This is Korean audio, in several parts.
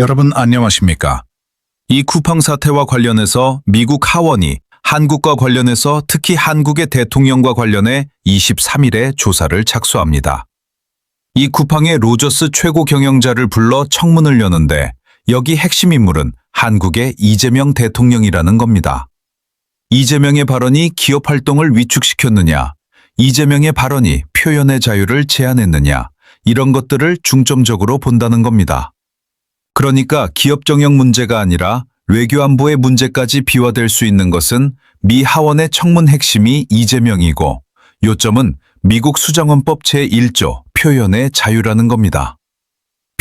여러분 안녕하십니까? 이 쿠팡 사태와 관련해서 미국 하원이 한국과 관련해서 특히 한국의 대통령과 관련해 23일에 조사를 착수합니다. 이 쿠팡의 로저스 최고 경영자를 불러 청문을 여는데 여기 핵심 인물은 한국의 이재명 대통령이라는 겁니다. 이재명의 발언이 기업 활동을 위축시켰느냐, 이재명의 발언이 표현의 자유를 제한했느냐, 이런 것들을 중점적으로 본다는 겁니다. 그러니까 기업 정영 문제가 아니라 외교 안보의 문제까지 비화될 수 있는 것은 미 하원의 청문 핵심이 이재명이고 요점은 미국 수정헌법 제1조 표현의 자유라는 겁니다.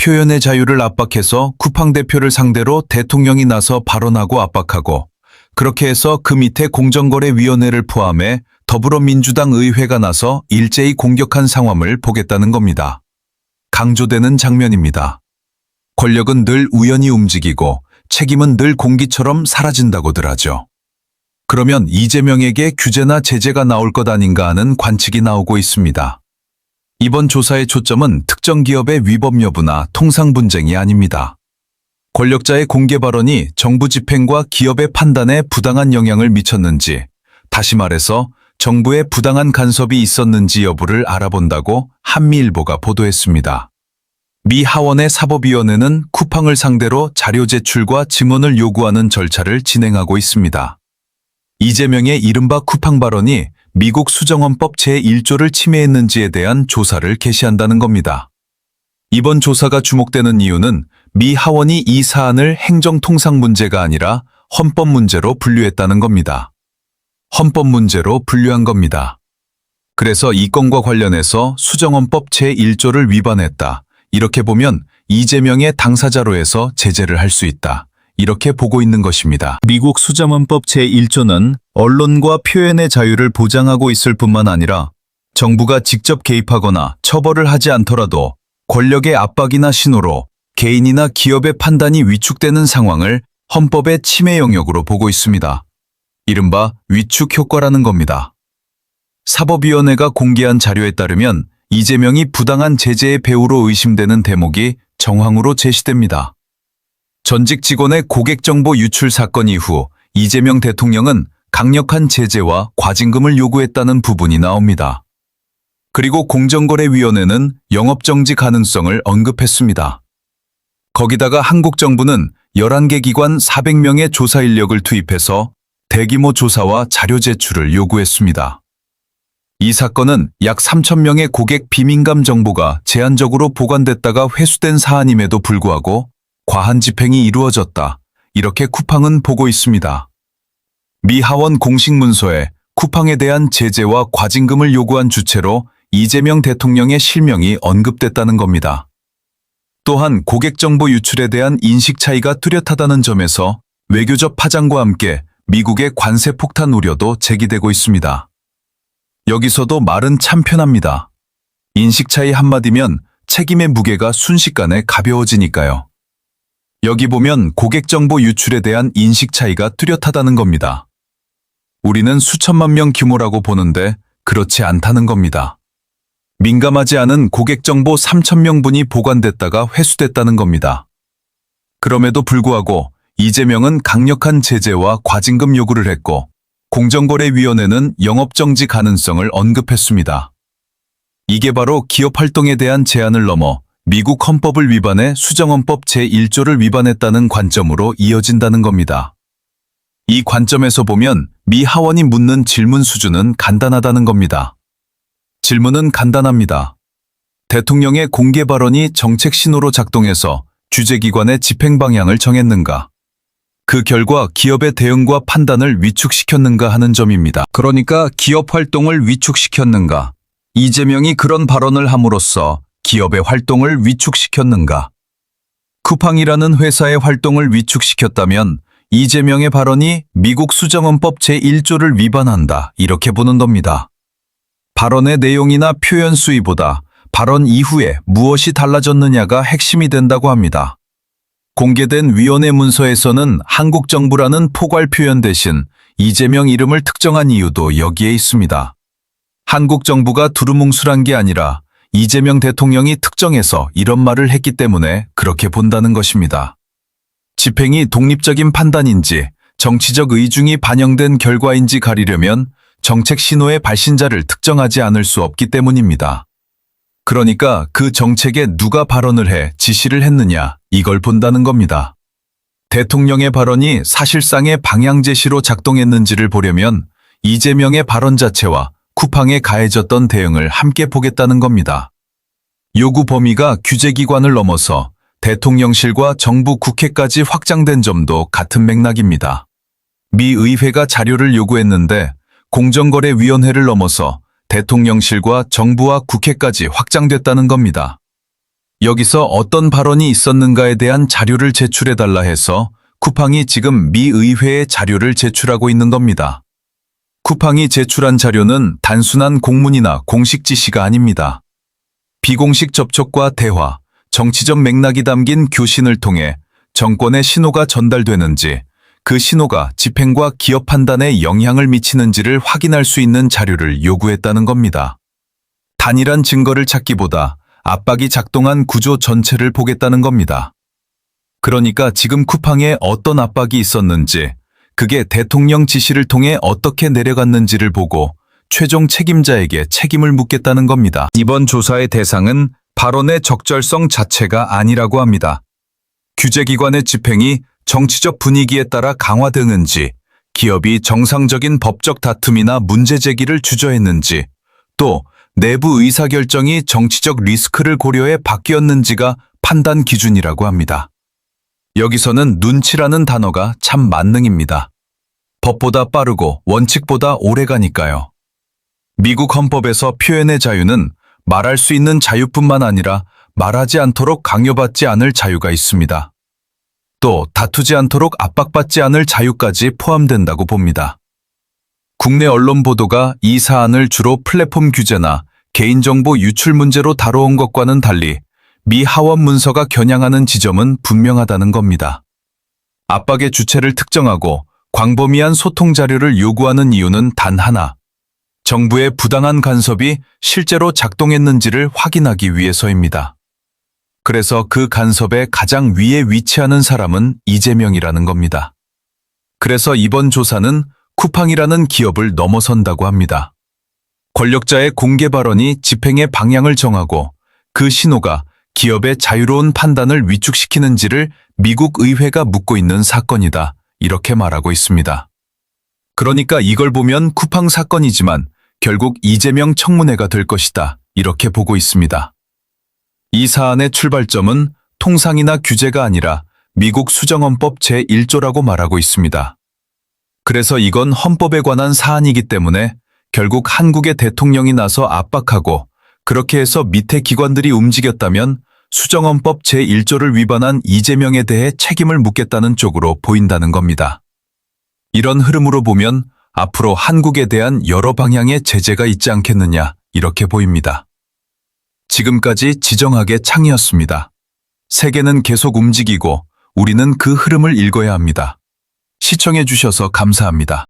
표현의 자유를 압박해서 쿠팡 대표를 상대로 대통령이 나서 발언하고 압박하고 그렇게 해서 그 밑에 공정거래위원회를 포함해 더불어민주당 의회가 나서 일제히 공격한 상황을 보겠다는 겁니다. 강조되는 장면입니다. 권력은 늘 우연히 움직이고 책임은 늘 공기처럼 사라진다고들 하죠. 그러면 이재명에게 규제나 제재가 나올 것 아닌가 하는 관측이 나오고 있습니다. 이번 조사의 초점은 특정 기업의 위법 여부나 통상 분쟁이 아닙니다. 권력자의 공개 발언이 정부 집행과 기업의 판단에 부당한 영향을 미쳤는지, 다시 말해서 정부의 부당한 간섭이 있었는지 여부를 알아본다고 한미일보가 보도했습니다. 미 하원의 사법위원회는 쿠팡을 상대로 자료 제출과 증언을 요구하는 절차를 진행하고 있습니다. 이재명의 이른바 쿠팡 발언이 미국 수정헌법 제1조를 침해했는지에 대한 조사를 개시한다는 겁니다. 이번 조사가 주목되는 이유는 미 하원이 이 사안을 행정통상 문제가 아니라 헌법 문제로 분류했다는 겁니다. 헌법 문제로 분류한 겁니다. 그래서 이 건과 관련해서 수정헌법 제1조를 위반했다. 이렇게 보면 이재명의 당사자로 해서 제재를 할 수 있다. 이렇게 보고 있는 것입니다. 미국 수정헌법 제1조는 언론과 표현의 자유를 보장하고 있을 뿐만 아니라 정부가 직접 개입하거나 처벌을 하지 않더라도 권력의 압박이나 신호로 개인이나 기업의 판단이 위축되는 상황을 헌법의 침해 영역으로 보고 있습니다. 이른바 위축 효과라는 겁니다. 사법위원회가 공개한 자료에 따르면 이재명이 부당한 제재의 배후로 의심되는 대목이 정황으로 제시됩니다. 전직 직원의 고객정보 유출 사건 이후 이재명 대통령은 강력한 제재와 과징금을 요구했다는 부분이 나옵니다. 그리고 공정거래위원회는 영업정지 가능성을 언급했습니다. 거기다가 한국 정부는 11개 기관 400명의 조사 인력을 투입해서 대규모 조사와 자료 제출을 요구했습니다. 이 사건은 약 3,000명의 고객 비민감 정보가 제한적으로 보관됐다가 회수된 사안임에도 불구하고 과한 집행이 이루어졌다. 이렇게 쿠팡은 보고 있습니다. 미 하원 공식 문서에 쿠팡에 대한 제재와 과징금을 요구한 주체로 이재명 대통령의 실명이 언급됐다는 겁니다. 또한 고객 정보 유출에 대한 인식 차이가 뚜렷하다는 점에서 외교적 파장과 함께 미국의 관세 폭탄 우려도 제기되고 있습니다. 여기서도 말은 참 편합니다. 인식 차이 한마디면 책임의 무게가 순식간에 가벼워지니까요. 여기 보면 고객 정보 유출에 대한 인식 차이가 뚜렷하다는 겁니다. 우리는 수천만 명 규모라고 보는데 그렇지 않다는 겁니다. 민감하지 않은 고객 정보 3,000명분이 보관됐다가 회수됐다는 겁니다. 그럼에도 불구하고 이재명은 강력한 제재와 과징금 요구를 했고 공정거래위원회는 영업정지 가능성을 언급했습니다. 이게 바로 기업 활동에 대한 제한을 넘어 미국 헌법을 위반해 수정헌법 제1조를 위반했다는 관점으로 이어진다는 겁니다. 이 관점에서 보면 미 하원이 묻는 질문 수준은 간단하다는 겁니다. 질문은 간단합니다. 대통령의 공개 발언이 정책 신호로 작동해서 규제기관의 집행 방향을 정했는가? 그 결과 기업의 대응과 판단을 위축시켰는가 하는 점입니다. 그러니까 기업 활동을 위축시켰는가? 이재명이 그런 발언을 함으로써 기업의 활동을 위축시켰는가? 쿠팡이라는 회사의 활동을 위축시켰다면 이재명의 발언이 미국 수정헌법 제1조를 위반한다 이렇게 보는 겁니다. 발언의 내용이나 표현 수위보다 발언 이후에 무엇이 달라졌느냐가 핵심이 된다고 합니다. 공개된 위원회 문서에서는 한국 정부라는 포괄 표현 대신 이재명 이름을 특정한 이유도 여기에 있습니다. 한국 정부가 두루뭉술한 게 아니라 이재명 대통령이 특정해서 이런 말을 했기 때문에 그렇게 본다는 것입니다. 집행이 독립적인 판단인지 정치적 의중이 반영된 결과인지 가리려면 정책 신호의 발신자를 특정하지 않을 수 없기 때문입니다. 그러니까 그 정책에 누가 발언을 해 지시를 했느냐, 이걸 본다는 겁니다. 대통령의 발언이 사실상의 방향 제시로 작동했는지를 보려면 이재명의 발언 자체와 쿠팡에 가해졌던 대응을 함께 보겠다는 겁니다. 요구 범위가 규제기관을 넘어서 대통령실과 정부 국회까지 확장된 점도 같은 맥락입니다. 미 의회가 자료를 요구했는데 공정거래위원회를 넘어서 대통령실과 정부와 국회까지 확장됐다는 겁니다. 여기서 어떤 발언이 있었는가에 대한 자료를 제출해달라 해서 쿠팡이 지금 미 의회에 자료를 제출하고 있는 겁니다. 쿠팡이 제출한 자료는 단순한 공문이나 공식 지시가 아닙니다. 비공식 접촉과 대화, 정치적 맥락이 담긴 교신을 통해 정권의 신호가 전달되는지, 그 신호가 집행과 기업 판단에 영향을 미치는지를 확인할 수 있는 자료를 요구했다는 겁니다. 단일한 증거를 찾기보다 압박이 작동한 구조 전체를 보겠다는 겁니다. 그러니까 지금 쿠팡에 어떤 압박이 있었는지, 그게 대통령 지시를 통해 어떻게 내려갔는지를 보고 최종 책임자에게 책임을 묻겠다는 겁니다. 이번 조사의 대상은 발언의 적절성 자체가 아니라고 합니다. 규제기관의 집행이 정치적 분위기에 따라 강화되는지, 기업이 정상적인 법적 다툼이나 문제 제기를 주저했는지, 또 내부 의사결정이 정치적 리스크를 고려해 바뀌었는지가 판단 기준이라고 합니다. 여기서는 눈치라는 단어가 참 만능입니다. 법보다 빠르고 원칙보다 오래 가니까요. 미국 헌법에서 표현의 자유는 말할 수 있는 자유뿐만 아니라 말하지 않도록 강요받지 않을 자유가 있습니다. 또 다투지 않도록 압박받지 않을 자유까지 포함된다고 봅니다. 국내 언론 보도가 이 사안을 주로 플랫폼 규제나 개인정보 유출 문제로 다뤄온 것과는 달리 미 하원 문서가 겨냥하는 지점은 분명하다는 겁니다. 압박의 주체를 특정하고 광범위한 소통 자료를 요구하는 이유는 단 하나, 정부의 부당한 간섭이 실제로 작동했는지를 확인하기 위해서입니다. 그래서 그 간섭의 가장 위에 위치하는 사람은 이재명이라는 겁니다. 그래서 이번 조사는 쿠팡이라는 기업을 넘어선다고 합니다. 권력자의 공개 발언이 집행의 방향을 정하고 그 신호가 기업의 자유로운 판단을 위축시키는지를 미국 의회가 묻고 있는 사건이다, 이렇게 말하고 있습니다. 그러니까 이걸 보면 쿠팡 사건이지만 결국 이재명 청문회가 될 것이다, 이렇게 보고 있습니다. 이 사안의 출발점은 통상이나 규제가 아니라 미국 수정헌법 제1조라고 말하고 있습니다. 그래서 이건 헌법에 관한 사안이기 때문에 결국 한국의 대통령이 나서 압박하고 그렇게 해서 밑에 기관들이 움직였다면 수정헌법 제1조를 위반한 이재명에 대해 책임을 묻겠다는 쪽으로 보인다는 겁니다. 이런 흐름으로 보면 앞으로 한국에 대한 여러 방향의 제재가 있지 않겠느냐, 이렇게 보입니다. 지금까지 지정학의 창이었습니다. 세계는 계속 움직이고 우리는 그 흐름을 읽어야 합니다. 시청해 주셔서 감사합니다.